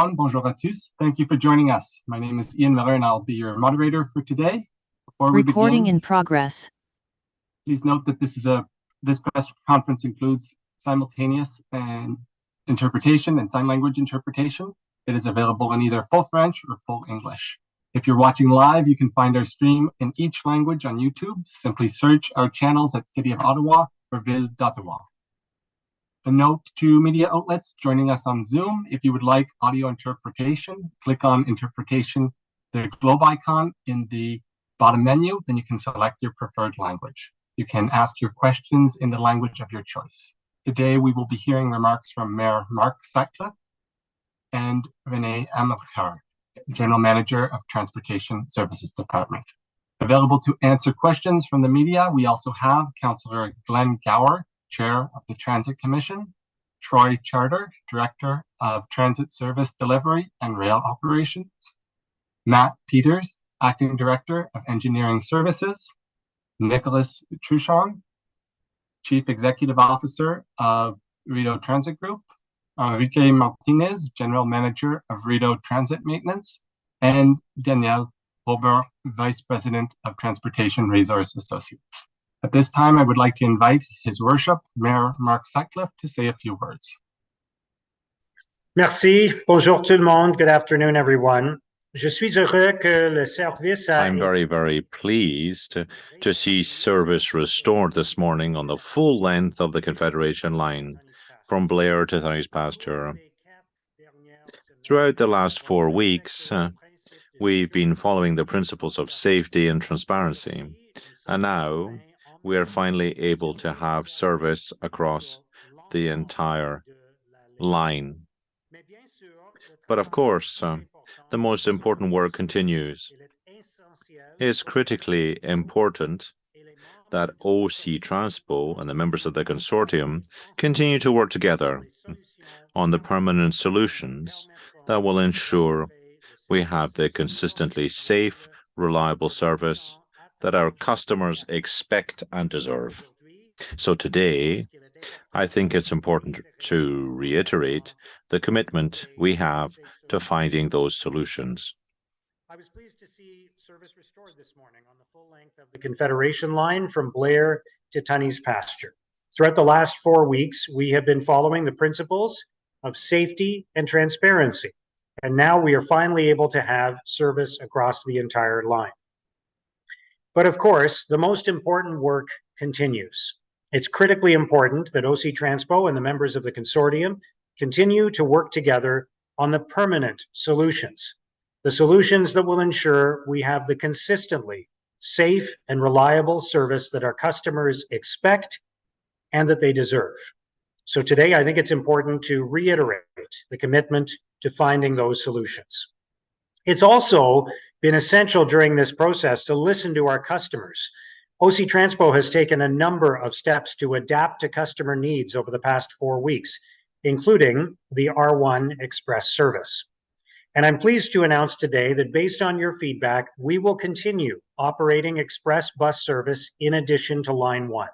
everyone. Bonjour à tous. Thank you for joining us. My name is Ian Miller, and I'll be your moderator for today. Before we Recording begin, in progress. please note that this press conference includes simultaneous and interpretation and sign language interpretation. It is available in either full French or full English. If you're watching live, you can find our stream in each language on YouTube. Simply search our channels at City of Ottawa or Ville d'Ottawa. A note to media outlets joining us on Zoom: if you would like audio interpretation, click on interpretation, the globe icon in the bottom menu, then you can select your preferred language. You can ask your questions in the language of your choice. Today, we will be hearing remarks from Mayor Mark Sutcliffe and Renee Amilcar, General Manager of Transportation Services Department. Available to answer questions from the media, we also have Councillor Glenn Gower, Chair of the Transit Commission, Troy Charter, Director of Transit Service Delivery and Rail Operations, Matt Peters, Acting Director of Engineering Services, Nicholas Truchon, Chief Executive Officer of Rideau Transit Group, Enrique Martinez, General Manager of Rideau Transit Maintenance, and Danielle Robert, Vice President of Transportation Resource Associates. At this time, I would like to invite His Worship, Mayor Mark Sutcliffe, to say a few words. Merci. Bonjour tout le monde. Good afternoon, everyone. Je suis heureux que le service I'm very pleased to see service restored this morning on the full length of the Confederation line from Blair to Thunney's Pasture. Throughout the last 4 weeks, we've been following the principles of safety and transparency, and now we are finally able to have service across the entire line. But of course, the most important work continues. It is critically important that OC Transpo and the members of the consortium continue to work together on the permanent solutions that will ensure we have the consistently safe, reliable service that our customers expect and deserve. So today, I think it's important to reiterate the commitment we have to finding those solutions. I was pleased to see service restored this morning on the full length of the Confederation line from Blair to Tunney's Pasture. Throughout the last 4 weeks, we have been following the principles of safety and transparency, and now we are finally able to have service across the entire line. But of course, the most important work continues. It's critically important that OC Transpo and the members of the consortium continue to work together on the permanent solutions, the solutions that will ensure we have the consistently safe and reliable service that our customers expect and that they deserve. So today, I think it's important to reiterate the commitment to finding those solutions. It's also been essential during this process to listen to our customers. OC Transpo has taken a number of steps to adapt to customer needs over the past 4 weeks, including the R1 Express service. And I'm pleased to announce today that based on your feedback, we will continue operating express bus service in addition to Line 1.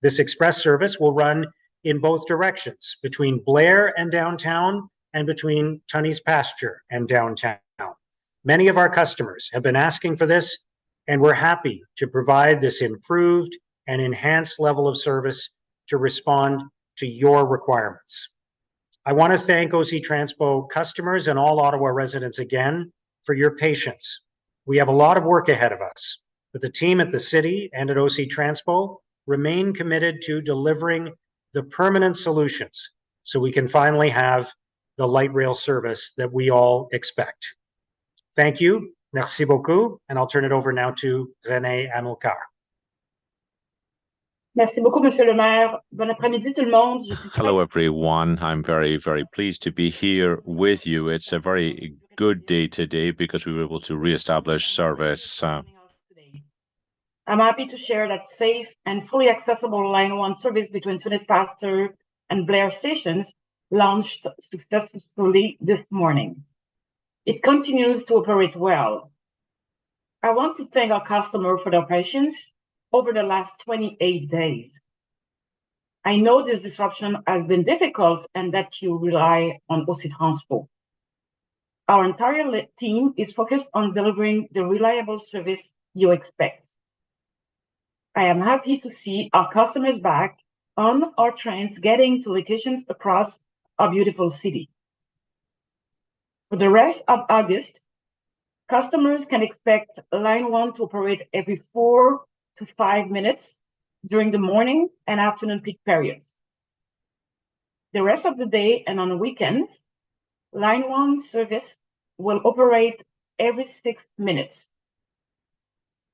This express service will run in both directions, between Blair and downtown and between Tunney's Pasture and downtown. Many of our customers have been asking for this, and we're happy to provide this improved and enhanced level of service to respond to your requirements. I want to thank OC Transpo customers and all Ottawa residents again for your patience. We have a lot of work ahead of us, but the team at the city and at OC Transpo remain committed to delivering the permanent solutions so we can finally have the light rail service that we all expect. Thank you. Merci beaucoup. And I'll turn it over now to Renee Amilcar. Merci beaucoup, Monsieur le Maire. Bon après-midi, tout le monde. Hello, everyone. I'm very pleased to be here with you. It's a very good day today because we were able to reestablish service. I'm happy to share that safe and fully accessible Line 1 service between Tunney's Pasture and Blair stations launched successfully this morning. It continues to operate well. I want to thank our customers for their patience over the last 28 days. I know this disruption has been difficult and that you rely on OC Transpo. our entire team is focused on delivering the reliable service you expect. I am happy to see our customers back on our trains getting to locations across our beautiful city. For the rest of August, customers can expect Line 1 to operate every 4 to 5 minutes during the morning and afternoon peak periods. The rest of the day and on weekends, Line 1 service will operate every 6 minutes.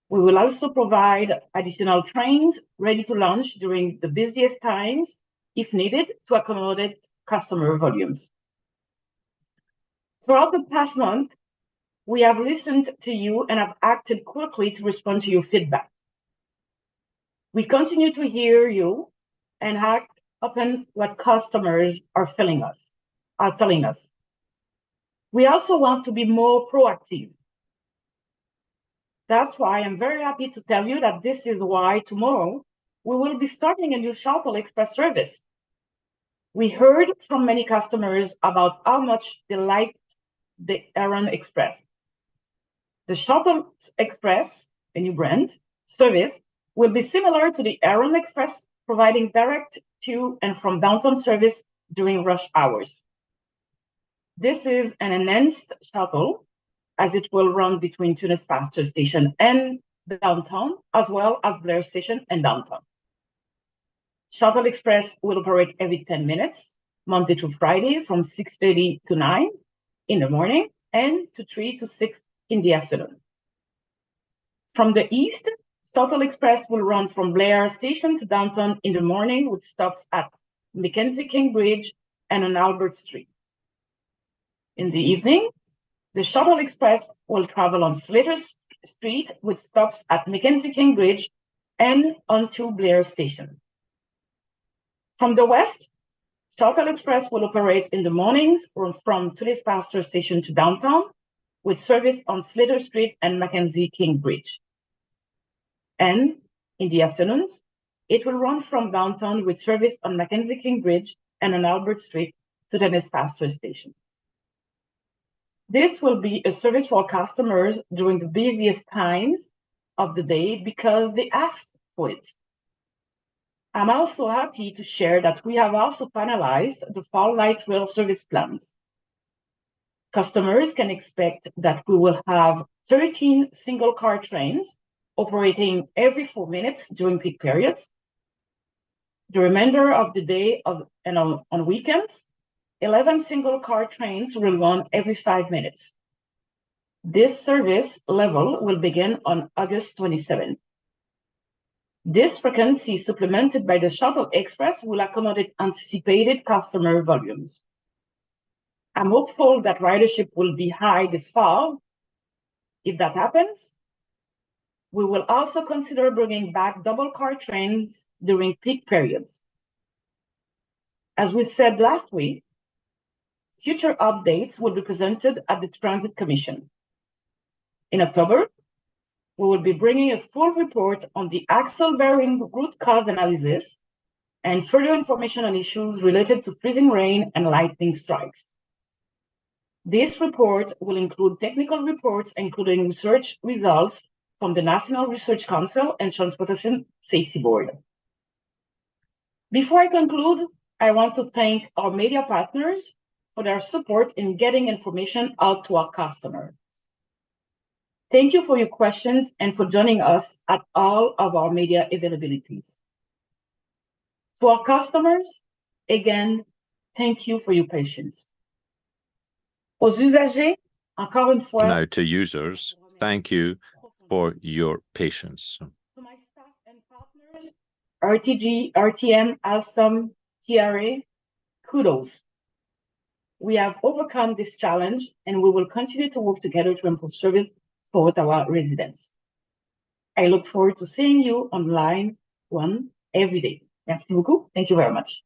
We will also provide additional trains ready to launch during the busiest times if needed to accommodate customer volumes. Throughout the past month, we have listened to you and have acted quickly to respond to your feedback. We continue to hear you and act upon what customers are telling us. We also want to be more proactive. That's why I'm very happy to tell you that this is why tomorrow we will be starting a new Shuttle Express service. We heard from many customers about how much they liked the Aron Express. The Shuttle Express, a new brand, service will be similar to the Aron Express, providing direct to and from downtown service during rush hours. This is an enhanced shuttle, as it will run between Tunis Pasteur Station and downtown, as well as Blair Station and downtown. Shuttle Express will operate every 10 minutes, Monday to Friday from 6:30 to 9 in the morning and to 3 to 6 in the afternoon. From the east, Shuttle Express will run from Blair Station to downtown in the morning with stops at Mackenzie King Bridge and on Albert Street. In the evening, the Shuttle Express will travel on Slater Street with stops at Mackenzie King Bridge and onto Blair Station. From the west, Shuttle Express will operate in the mornings from Tunis Pasteur Station to downtown with service on Slater Street and Mackenzie King Bridge. And in the afternoons, it will run from downtown with service on Mackenzie King Bridge and on Albert Street to Tunis Pasteur Station. This will be a service for customers during the busiest times of the day because they asked for it. I'm also happy to share that we have also finalized the fall light rail service plans. Customers can expect that we will have 13 single car trains operating every 4 minutes during peak periods. The remainder of the day and on weekends, 11 single car trains will run every 5 minutes. This service level will begin on August 27th. This frequency, supplemented by the Shuttle Express, will accommodate anticipated customer volumes. I'm hopeful that ridership will be high this fall. If that happens, we will also consider bringing back double car trains during peak periods. As we said last week, future updates will be presented at the Transit Commission. In October, we will be bringing a full report on the axle bearing root cause analysis and further information on issues related to freezing rain and lightning strikes. This report will include technical reports, including research results from the National Research Council and Transportation Safety Board. Before I conclude, I want to thank our media partners for their support in getting information out to our customers. Thank you for your questions and for joining us at all of our media availabilities. To our customers, again, thank you for your patience. Aux usagers, encore une fois. Now to users, thank you for your patience. To my staff and partners, RTG, RTM, Alstom, TRA, kudos. We have overcome this challenge and we will continue to work together to improve service for Ottawa residents. I look forward to seeing you on Line 1 every day. Merci beaucoup. Thank you very much.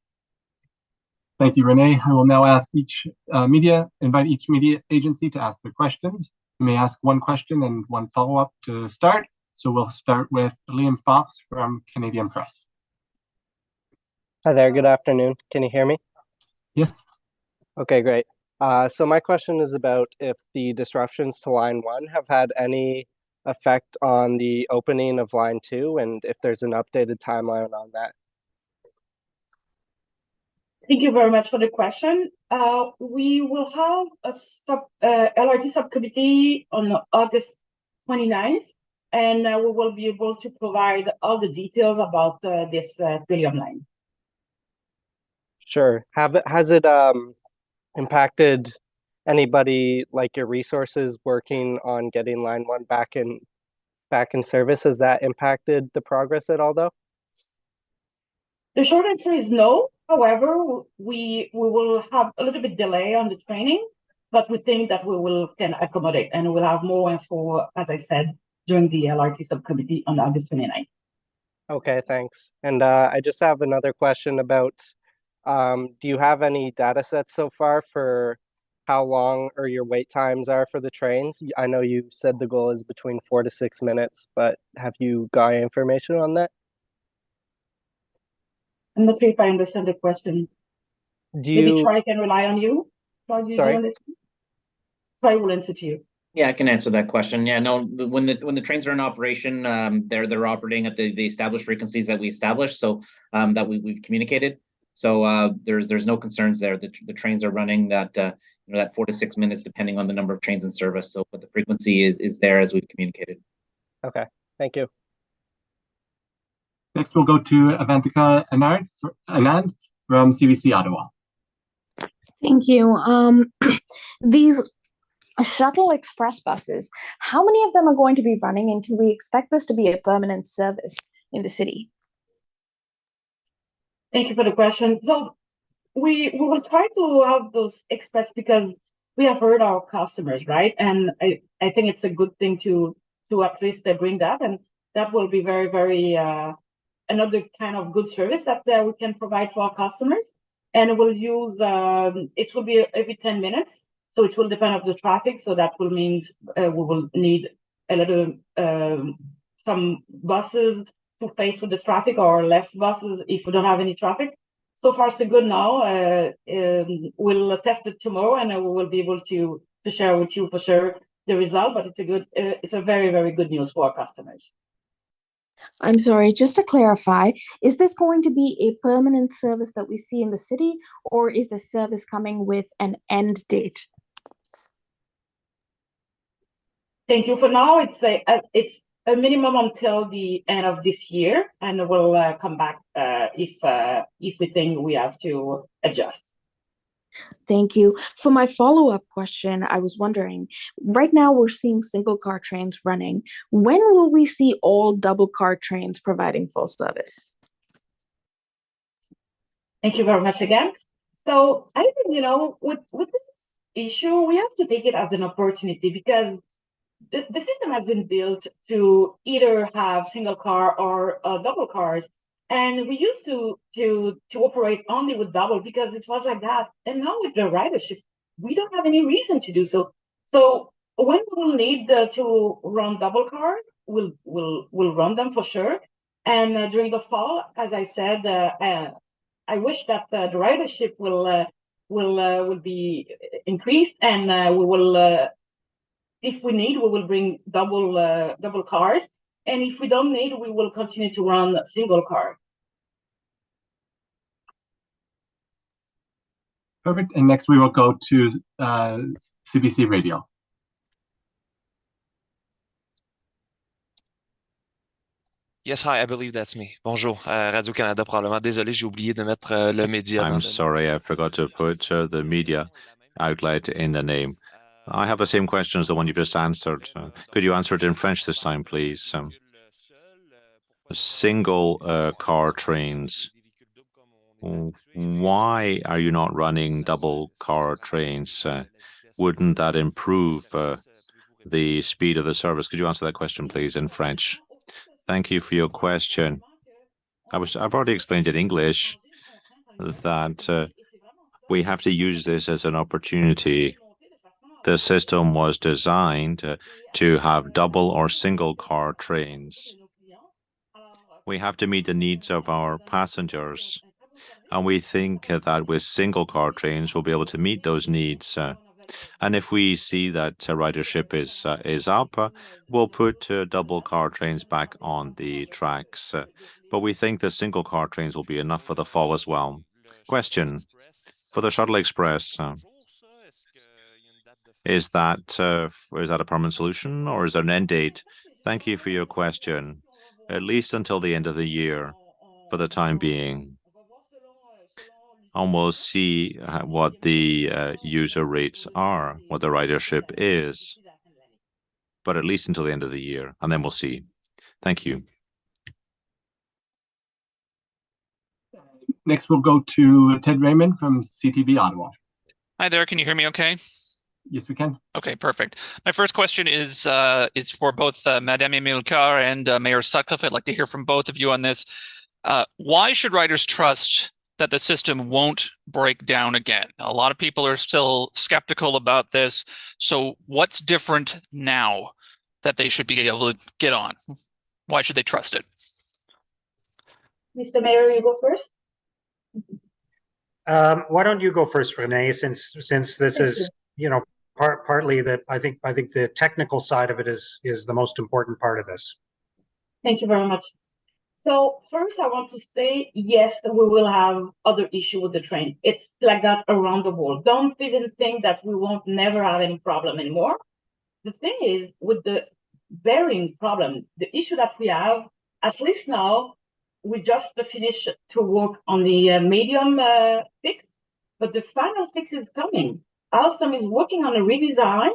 Thank you, Renee. I will now ask invite each media agency to ask their questions. You may ask one question and one follow-up to start. So we'll start with Liam Fox from Canadian Press. Hi there, good afternoon. Can you hear me? Yes. Okay, great. So my question is about if the disruptions to line 1 have had any effect on the opening of line 2 and if there's an updated timeline on that. Thank you very much for the question. We will have a LRT subcommittee on August 29th, and we will be able to provide all the details about this Trillium line. Sure. Has it impacted anybody, like your resources working on getting line 1 back in service? Has that impacted the progress at all, though? The short answer is no. However, we will have a little bit delay on the training, but we think that we can accommodate, and we'll have more info, as I said, during the LRT subcommittee on August 29th. Okay, thanks. And I just have another question about, do you have any data sets so far for how long or your wait times are for the trains? I know you said the goal is between 4 to 6 minutes, but have you got information on that? I'm not sure if I understand the question. Maybe Troy can rely on you? Troy, do you know this? Troy will answer to you. Yeah, I can answer that question. Yeah, no, when the trains are in operation, they're operating at the established frequencies that we established, so that we've communicated. So there's no concerns there. The trains are running that that 4 to 6 minutes depending on the number of trains in service. So, but the frequency is there as we've communicated. Okay, thank you. Next, we'll go to Avantika Anand from CBC Ottawa. Thank you. These shuttle express buses, how many of them are going to be running, and can we expect this to be a permanent service in the city? Thank you for the question. So we will try to have those express because we have heard our customers, right? And I think it's a good thing to at least bring that, and that will be very, very another kind of good service that we can provide for our customers. And we'll use it will be every 10 minutes. So it will depend on the traffic. So that will mean we will need a little some buses to face with the traffic, or less buses if we don't have any traffic. So far, so good now. We'll test it tomorrow, and we will be able to share with you for sure the result. But it's a very, very good news for our customers. I'm sorry, just to clarify, is this going to be a permanent service that we see in the city, or is the service coming with an end date? Thank you. For now, it's a minimum until the end of this year, and we'll come back if we think we have to adjust. Thank you. For my follow-up question, I was wondering, right now we're seeing single car trains running. When will we see all double car trains providing full service? Thank you very much again. So I think, with this issue, we have to take it as an opportunity, because the system has been built to either have single car or double cars. And we used to operate only with double because it was like that. And now with the ridership, we don't have any reason to do so. So when we will need to run double car, we'll run them for sure. And during the fall, as I said, I wish that the ridership will be increased, and we will. If we need, we will bring double cars, and if we don't need, we will continue to run single car. Perfect. And next we will go to CBC Radio. Yes, hi, I believe that's me. Bonjour, Radio-Canada probablement. Désolé, j'ai oublié de mettre le média. I'm sorry, I forgot to put the media outlet in the name. I have the same question as the one you just answered. Could you answer it in French this time, please? Single car trains. Why are you not running double car trains? Wouldn't that improve the speed of the service? Could you answer that question, please, in French? Thank you for your question. I've already explained in English that we have to use this as an opportunity. The system was designed to have double or single car trains. We have to meet the needs of our passengers. And we think that with single car trains, we'll be able to meet those needs. And if we see that ridership is up, we'll put double car trains back on the tracks. But we think that single car trains will be enough for the fall as well. Question for the Shuttle Express. Is that a permanent solution or is there an end date? Thank you for your question. At least until the end of the year for the time being. And we'll see what the user rates are, what the ridership is, but at least until the end of the year, and then we'll see. Thank you. Next, we'll go to Ted Raymond from CTV Ottawa. Hi there, can you hear me okay? Yes, we can. Okay, perfect. My first question is for both Madame Emilcar and Mayor Sutcliffe. I'd like to hear from both of you on this. Why should riders trust that the system won't break down again? A lot of people are still skeptical about this. So what's different now that they should be able to get on? Why should they trust it? Mr. Mayor, you go first. Why don't you go first, Renee, since this Thank is, partly that I think the technical side of it is the most important part of this. Thank you very much. So first, I want to say, yes, we will have other issue with the train. It's like that around the world. Don't even think that we won't never have any problem anymore. The thing is, with the bearing problem, the issue that we have, at least now, we just finished to work on the medium fix, but the final fix is coming. Alstom is working on a redesign,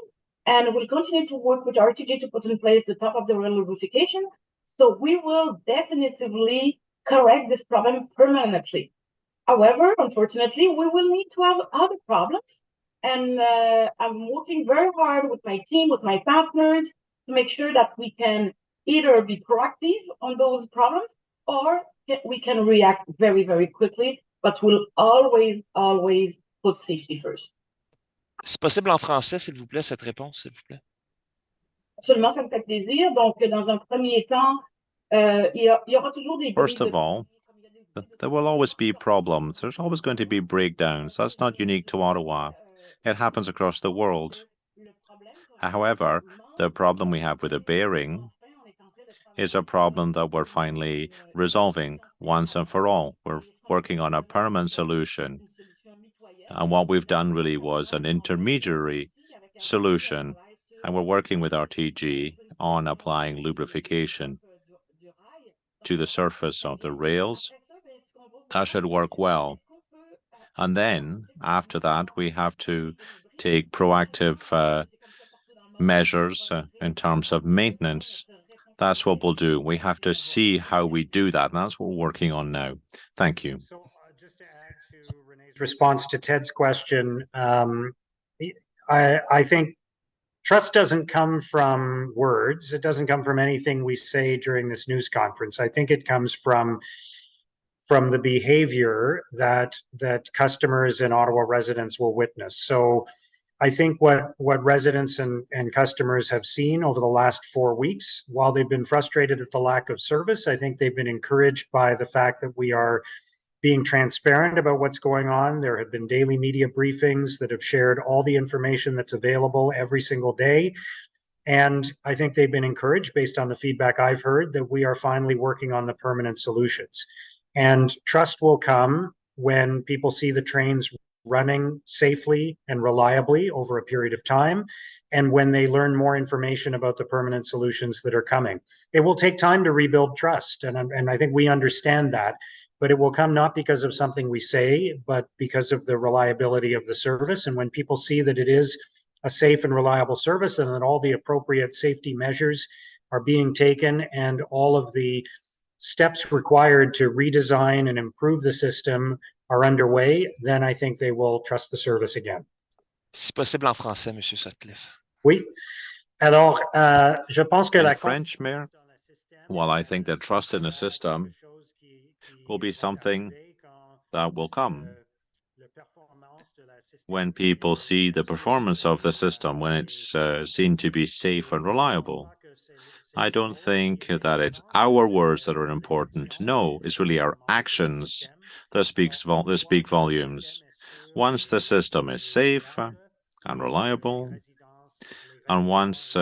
and we'll continue to work with RTG to put in place the top of the rail lubrification. So we will definitively correct this problem permanently. However, unfortunately, we will need to have other problems. And I'm working very hard with my team, with my partners, to make sure that we can either be proactive on those problems or we can react very, very quickly, but we'll always put safety first. C'est possible en français, s'il vous plaît, cette réponse, s'il vous plaît? Absolument, ça me fait plaisir. Donc, dans un premier temps, il y aura toujours des First of all, there will always be problems. There's always going to be breakdowns. That's not unique to Ottawa. It happens across the world. However, the problem we have with the bearing is a problem that we're finally resolving once and for all. We're working on a permanent solution. And what we've done really was an intermediary solution. And we're working with RTG on applying lubrification to the surface of the rails. That should work well. And then after that, we have to take proactive measures in terms of maintenance. That's what we'll do. We have to see how we do that. And that's what we're working on now. Thank you. So just to add to Renee's response to Ted's question, I think trust doesn't come from words. It doesn't come from anything we say during this news conference. I think it comes from the behavior that customers and Ottawa residents will witness. So I think what residents and customers have seen over the last 4 weeks, while they've been frustrated at the lack of service, I think they've been encouraged by the fact that we are being transparent about what's going on. There have been daily media briefings that have shared all the information that's available every single day. And I think they've been encouraged, based on the feedback I've heard, that we are finally working on the permanent solutions. And trust will come when people see the trains running safely and reliably over a period of time, and when they learn more information about the permanent solutions that are coming. It will take time to rebuild trust, and I think we understand that, but it will come not because of something we say, but because of the reliability of the service. And when people see that it is a safe and reliable service, and that all the appropriate safety measures are being taken, and all of the steps required to redesign and improve the system are underway, then I think they will trust the service again. Si possible en français, Monsieur Sutcliffe. Oui. Alors, je pense que In la French, Mayor, well, I think that trust in the system will be something that will come when people see the performance of the system, when it's seen to be safe and reliable. I don't think that it's our words that are important. No, it's really our actions This speak volumes. Once the system is safe and reliable, and once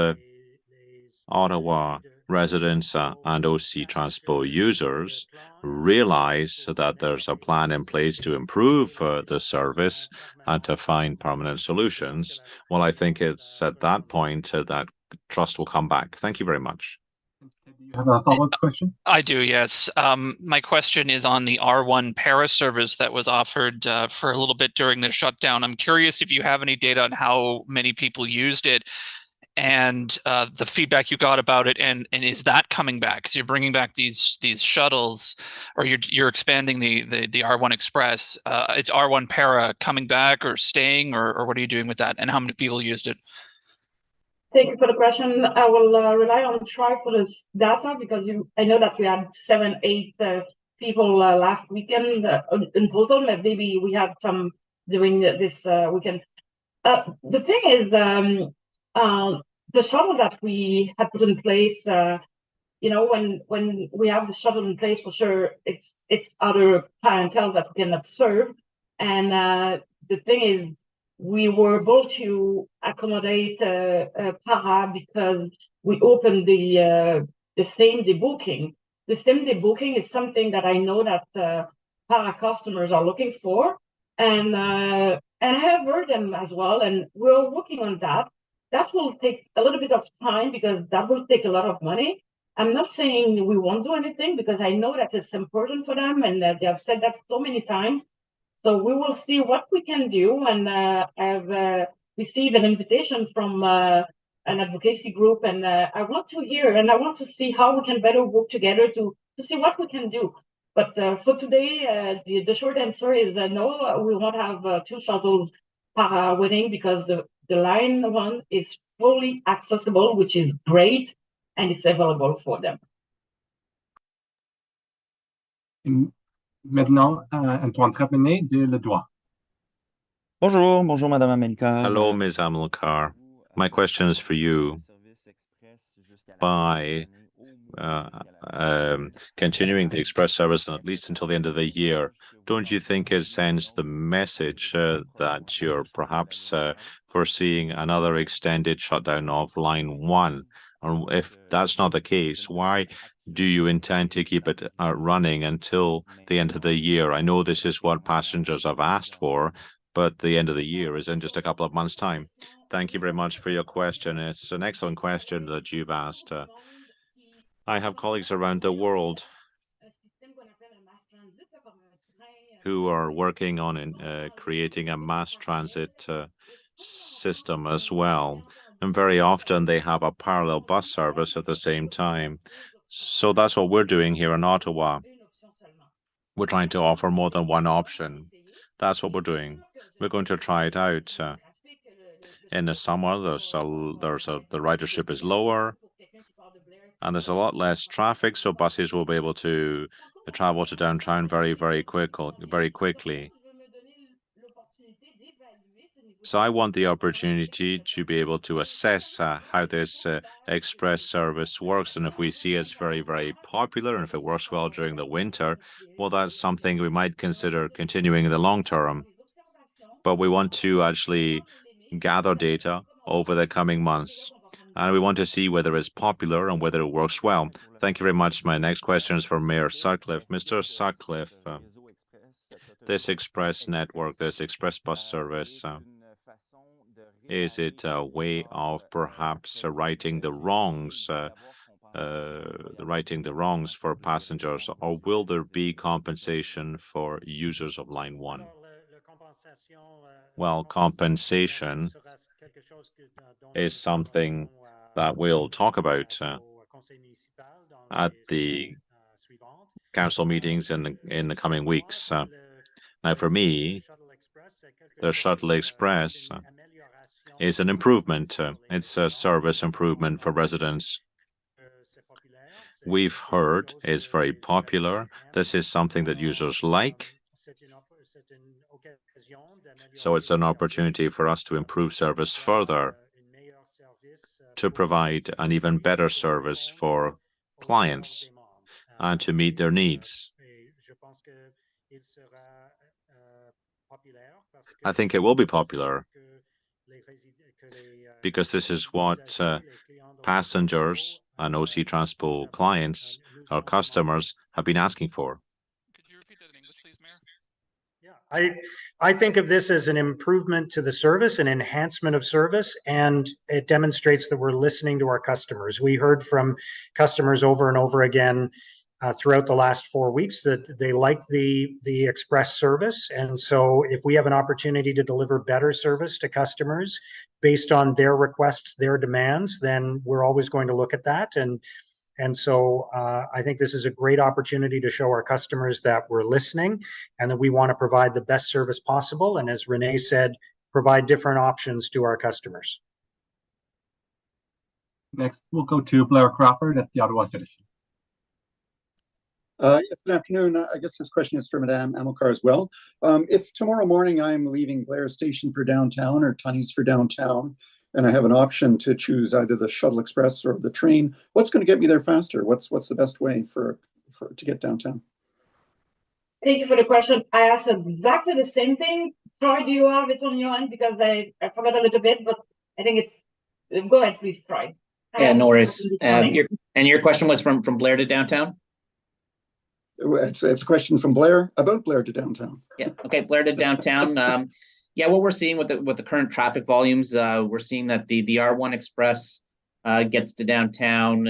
Ottawa residents and OC Transpo users realize that there's a plan in place to improve the service and to find permanent solutions, well, I think it's at that point that trust will come back. Thank you very much. Do you have a follow-up question? I do, yes. My question is on the R1 para service that was offered for a little bit during the shutdown. I'm curious if you have any data on how many people used it and the feedback you got about it, and is that coming back? Because you're bringing back these shuttles, or you're expanding the R1 Express. It's R1 para coming back or staying, or what are you doing with that? And how many people used it? Thank you for the question. I will rely on Troy for this data because I know that we had 7, 8 people last weekend in total. Maybe we had some during this weekend. The thing is, the shuttle that we had put in place, when we have the shuttle in place, for sure, it's other clientele that we cannot serve. And the thing is, we were able to accommodate para because we opened the same-day booking. The same-day booking is something that I know that para customers are looking for, and I have heard them as well, and we're working on that. That will take a little bit of time because that will take a lot of money. I'm not saying we won't do anything because I know that it's important for them, and they have said that so many times. So we will see what we can do, and I've received an invitation from an advocacy group, and I want to hear and I want to see how we can better work together to see what we can do. But for today, the short answer is no, we won't have 2 shuttles para waiting because the line 1 is fully accessible, which is great, and it's available for them. Maintenant, Antoine Trappenet de Le Droit. Bonjour, Madame Amilcar. Hello, Ms. Amilcar. My question is for you. By continuing the express service at least until the end of the year, don't you think it sends the message that you're perhaps foreseeing another extended shutdown of line 1? And if that's not the case, why do you intend to keep it running until the end of the year? I know this is what passengers have asked for, but the end of the year is in just a couple of months' time. Thank you very much for your question. It's an excellent question that you've asked. I have colleagues around the world who are working on creating a mass transit system as well. And very often they have a parallel bus service at the same time. So that's what we're doing here in Ottawa. We're trying to offer more than one option. That's what we're doing. We're going to try it out. In the summer, the ridership is lower, and there's a lot less traffic, so buses will be able to travel to downtown very quickly. So I want the opportunity to be able to assess how this express service works, and if we see it's very popular, and if it works well during the winter, well, that's something we might consider continuing in the long term. But we want to actually gather data over the coming months, and we want to see whether it's popular and whether it works well. Thank you very much. My next question is for Mayor Sutcliffe. Mr. Sutcliffe, this express network, this express bus service, is it a way of perhaps righting the wrongs for passengers, or will there be compensation for users of line 1? Well, compensation is something that we'll talk about at the council meetings in the coming weeks. Now, for me, the Shuttle Express is an improvement. It's a service improvement for residents. We've heard it's very popular. This is something that users like. So it's an opportunity for us to improve service further, to provide an even better service for clients and to meet their needs. I think it will be popular because this is what passengers and OC Transpo clients, our customers, have been asking for. Could you repeat that in English, please, Mayor? Yeah, I think of this as an improvement to the service, an enhancement of service, and it demonstrates that we're listening to our customers. We heard from customers over and over again throughout the last 4 weeks that they like the express service. And so if we have an opportunity to deliver better service to customers based on their requests, their demands, then we're always going to look at that. And so I think this is a great opportunity to show our customers that we're listening and that we want to provide the best service possible. And as Renee said, provide different options to our customers. Next, we'll go to Blair Crawford at the Ottawa Citizen. Yes, good afternoon. I guess this question is for Madame Amilcar as well. If tomorrow morning I'm leaving Blair Station for downtown or Tunney's for downtown, and I have an option to choose either the shuttle express or the train, what's going to get me there faster? What's the best way to get downtown? Thank you for the question. I asked exactly the same thing. Sorry, do you have it on your end? Because I forgot a little bit, but I think it's, go ahead, please try. Yeah, no worries. Your question was from Blair to downtown? It's a question from Blair about Blair to downtown. Yeah. Okay. Blair to downtown. Yeah, what we're seeing with the current traffic volumes, we're seeing that the R1 Express gets to downtown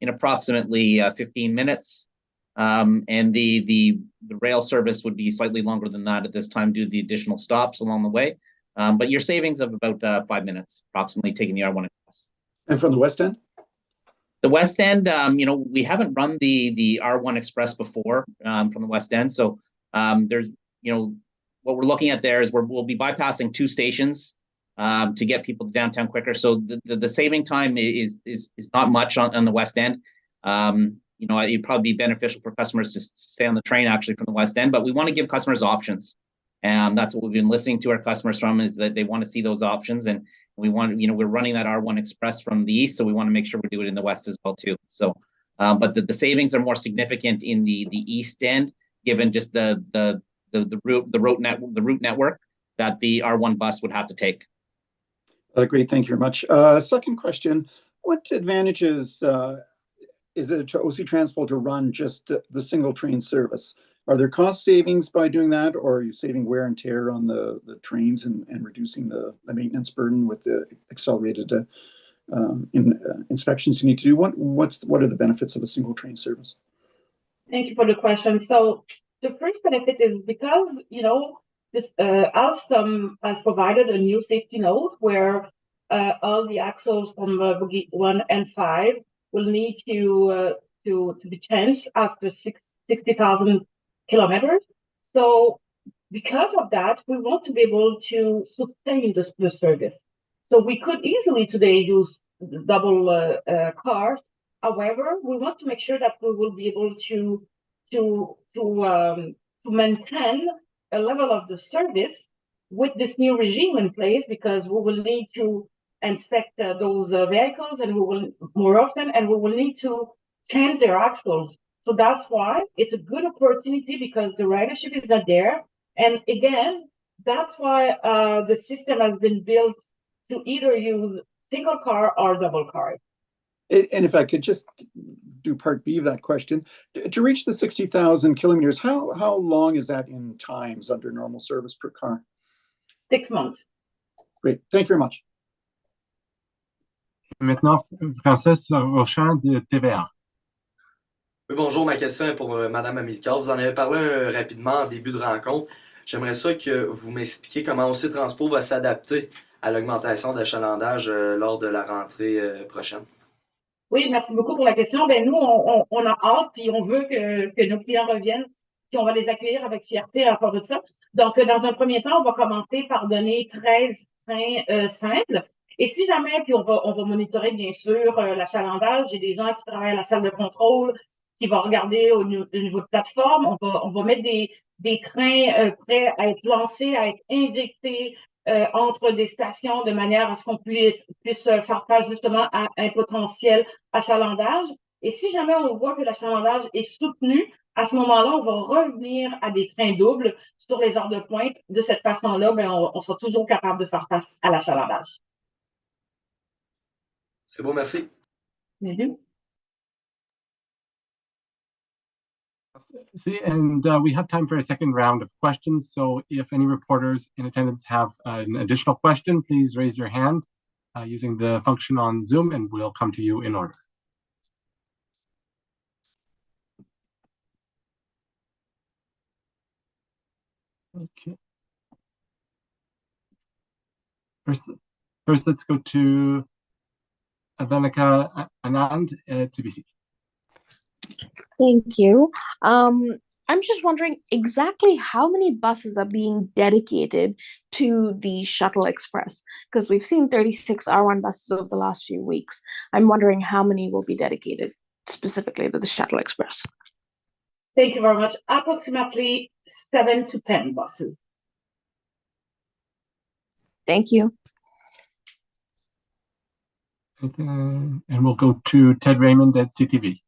in approximately 15 minutes, and the rail service would be slightly longer than that at this time due to the additional stops along the way. But your savings of about 5 minutes, approximately, taking the R1 Express. And from the West End? The West End, we haven't run the R1 Express before from the West End. So there's, what we're looking at there is we'll be bypassing 2 stations to get people to downtown quicker. So the saving time is not much on the West End. It'd probably be beneficial for customers to stay on the train actually from the West End, but we want to give customers options. And that's what we've been listening to our customers from, is that they want to see those options. And we want, we're running that R1 Express from the east, so we want to make sure we do it in the west as well too. So, but the savings are more significant in the east end, given just the route network that the R1 bus would have to take. Great, thank you very much. Second question: what advantages is it to OC Transpo to run just the single train service? Are there cost savings by doing that, or are you saving wear and tear on the trains and reducing the maintenance burden with the accelerated inspections you need to do? What are the benefits of a single train service? Thank you for the question. So the first benefit is because, this Alstom has provided a new safety note where all the axles from bogie 1 and 5 will need to be changed after 60,000 kilometers. So because of that, we want to be able to sustain the service. So we could easily today use double cars. However, we want to make sure that we will be able to maintain a level of the service with this new regime in place, because we will need to inspect those vehicles and we will more often, and we will need to change their axles. So that's why it's a good opportunity, because the ridership is not there. And again, that's why the system has been built to either use single car or double car. And if I could just do part B of that question, to reach the 60,000 kilometers, how long is that in times under normal service per car? 6 months. Great, thank you very much. Maintenant, Francis Rochant de TVA. Oui, bonjour, ma question est pour Madame Amilcar. Vous en avez parlé rapidement en début de rencontre. J'aimerais ça que vous m'expliquiez comment OC Transpo va s'adapter à l'augmentation d'achalandage lors de la rentrée prochaine. Oui, merci beaucoup pour la question. Ben, nous, on a hâte, puis on veut que nos clients reviennent, puis on va les accueillir avec fierté à rapport de ça. Donc, dans un premier temps, on va commencer par donner 13 trains simples. Et si jamais, puis on va monitorer, bien sûr, l'achalandage. J'ai des gens qui travaillent à la salle de contrôle, qui vont regarder au niveau de plateforme. On va mettre des trains prêts à être lancés, à être injectés entre des stations, de manière à ce qu'on puisse faire face justement à un potentiel achalandage. Et si jamais on voit que l'achalandage est soutenu, À ce moment-là, on va revenir à des trains doubles sur les heures de pointe. De cette façon-là, ben, on sera toujours capable de faire face à l'achalandage. C'est beau, merci. See, and we have time for a second round of questions. So if any reporters in attendance have an additional question, please raise your hand using the function on Zoom, and we'll come to you in order. Okay. First, let's go to Avenika Anand at CBC. Thank you. I'm just wondering exactly how many buses are being dedicated to the Shuttle Express, because we've seen 36 R1 buses over the last few weeks. I'm wondering how many will be dedicated specifically to the Shuttle Express. Thank you very much. Approximately 7 to 10 buses. Thank you. And we'll go to Ted Raymond at CTV.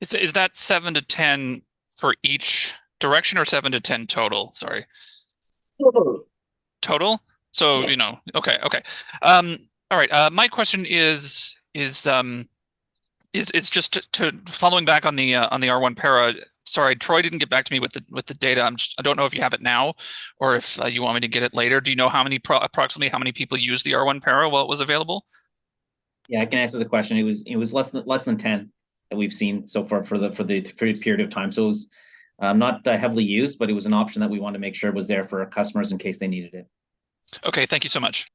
Is that 7 to 10 for each direction or 7 to 10 total? Sorry. Total? So, Yes. you know, okay. All right. My question is just to following back on the R1 para. Sorry, Troy didn't get back to me with the data. I don't know if you have it now or if you want me to get it later. Do you know approximately how many people used the R1 para while it was available? Yeah, I can answer the question. It was less than 10 that we've seen so far for the period of time. So it was not heavily used, but it was an option that we wanted to make sure was there for our customers in case they needed it. Okay, thank you so much.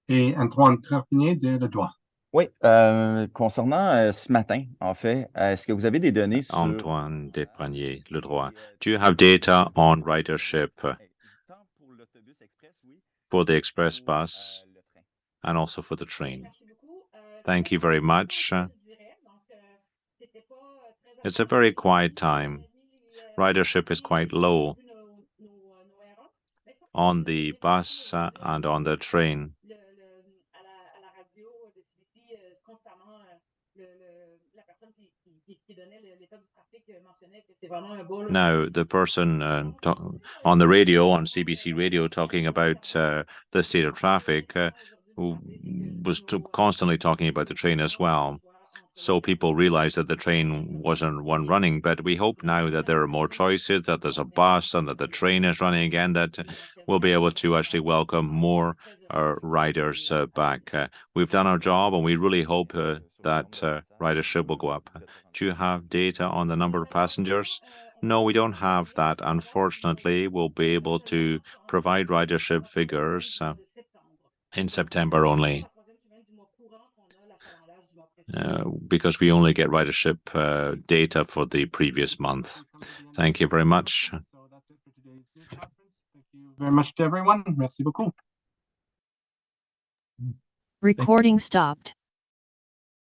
Et Antoine Trepanier de Le Droit. Oui, concernant ce matin, en fait, est-ce que vous avez des données sur... Antoine Despranier, Le Droit. Do you have data on ridership for the express bus and also for the train? Thank you very much. It's a very quiet time. Ridership is quite low on the bus and on the train. Now, the person on the radio, on CBC radio, talking about the state of traffic was constantly talking about the train as well. So people realized that the train wasn't one running, but we hope now that there are more choices, that there's a bus and that the train is running again, that we'll be able to actually welcome more riders back. We've done our job and we really hope that ridership will go up. Do you have data on the number of passengers? No, we don't have that. Unfortunately, we'll be able to provide ridership figures in September only. Because we only get ridership data for the previous month. Thank you very much. So that's it for today's news conference. Thank you very much to everyone. Merci beaucoup. Recording stopped.